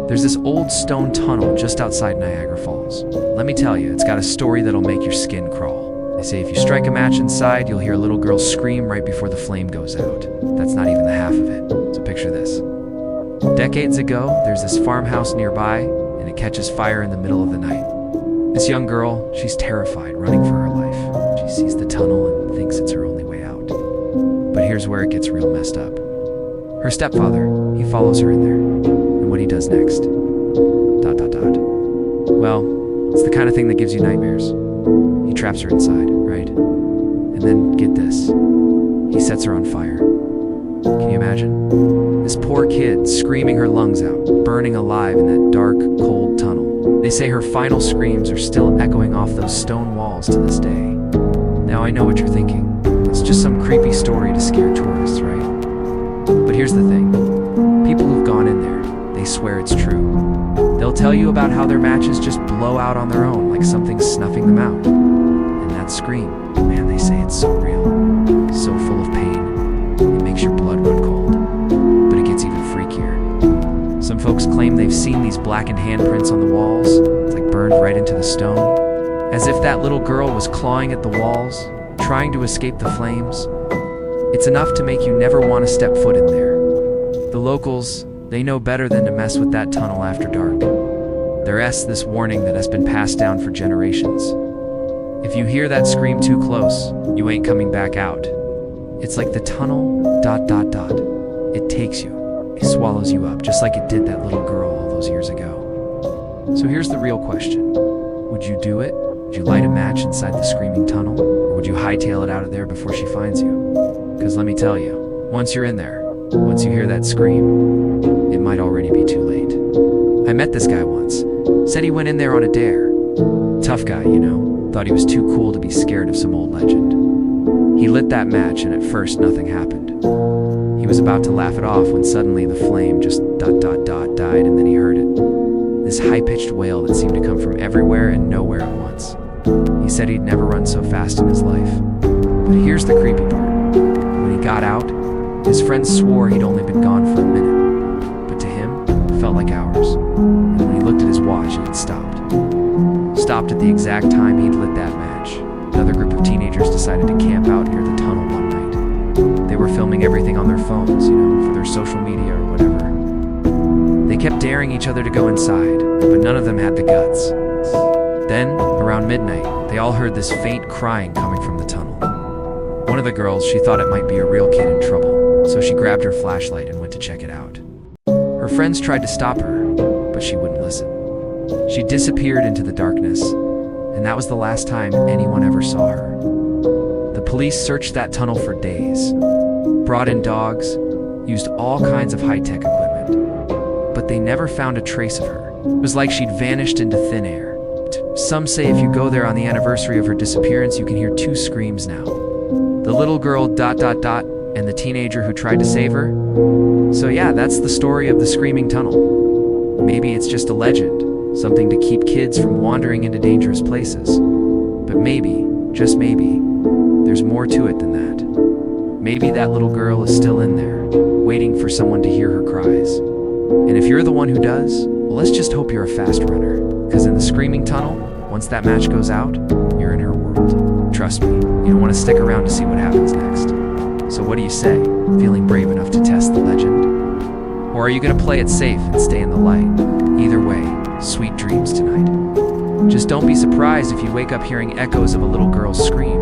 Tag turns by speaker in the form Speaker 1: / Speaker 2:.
Speaker 1: There's this old stone tunnel just outside Niagara Falls. Let me tell you, it's got a story that'll make your skin crawl. They say if you strike a match inside, you'll hear a little girl scream right before the flame goes out. That's not even the half of it. So picture this. Decades ago, there's this farmhouse nearby, and it catches fire in the middle of the night. This young girl, she's terrified, running for her life. She sees the tunnel and thinks it's her only way out. But here's where it gets real messed up. Her stepfather, he follows her in there. And what he does next. ... Well, it's the kind of thing that gives you nightmares. He traps her inside, right? And then, get this. He sets her on fire. Can you imagine? This poor kid screaming her lungs out, burning alive in that dark, cold tunnel. They say her final screams are still echoing off those stone walls to this day. Now I know what you're thinking. It's just some creepy story to scare tourists, right? But here's the thing. People who've gone in there, they swear it's true. They'll tell you about how their matches just blow out on their own, like something's snuffing them out. And that scream, man, they say it's so real, so full of pain, it makes your blood run cold. But it gets even freakier. Some folks claim they've seen these blackened handprints on the walls. It's like burned right into the stone. As if that little girl was clawing at the walls, trying to escape the flames. It's enough to make you never want to step foot in there. The locals, they know better than to mess with that tunnel after dark. There's this warning that has been passed down for generations. If you hear that scream too close, you ain't coming back out. It's like the tunnel... It takes you. It swallows you up, just like it did that little girl all those years ago. So here's the real question. Would you do it? Would you light a match inside the screaming tunnel? Or would you hightail it out of there before she finds you? Because let me tell you, once you're in there, once you hear that scream, it might already be too late. I met this guy once. Said he went in there on a dare. Tough guy, you know. Thought he was too cool to be scared of some old legend. He lit that match and at first nothing happened. He was about to laugh it off when suddenly the flame just ... died, and then he heard it. This high-pitched wail that seemed to come from everywhere and nowhere at once. He said he'd never run so fast in his life. But here's the creepy part. When he got out, his friends swore he'd only been gone for a minute. But to him, it felt like hours. And when he looked at his watch, it had stopped. Stopped at the exact time he'd lit that match. Another group of teenagers decided to camp out near the tunnel one night. They were filming everything on their phones, for their social media or whatever. They kept daring each other to go inside, but none of them had the guts. Then, around midnight, they all heard this faint crying coming from the tunnel. One of the girls, she thought it might be a real kid in trouble, so she grabbed her flashlight and went to check it out. Her friends tried to stop her, but she wouldn't listen. She disappeared into the darkness, and that was the last time anyone ever saw her. The police searched that tunnel for days, brought in dogs, used all kinds of high-tech equipment, but they never found a trace of her. It was like she'd vanished into thin air. Some say if you go there on the anniversary of her disappearance, you can hear two screams now. The little girl ... and the teenager who tried to save her. So yeah, that's the story of the screaming tunnel. Maybe it's just a legend, something to keep kids from wandering into dangerous places. But maybe, just maybe, there's more to it than that. Maybe that little girl is still in there, waiting for someone to hear her cries. And if you're the one who does, well, let's just hope you're a fast runner. Because in the screaming tunnel, once that match goes out, you're in her world. Trust me, you don't want to stick around to see what happens next. So what do you say? Feeling brave enough to test the legend? Or are you going to play it safe and stay in the light? Either way, sweet dreams tonight. Just don't be surprised if you wake up hearing echoes of a little girl's scream.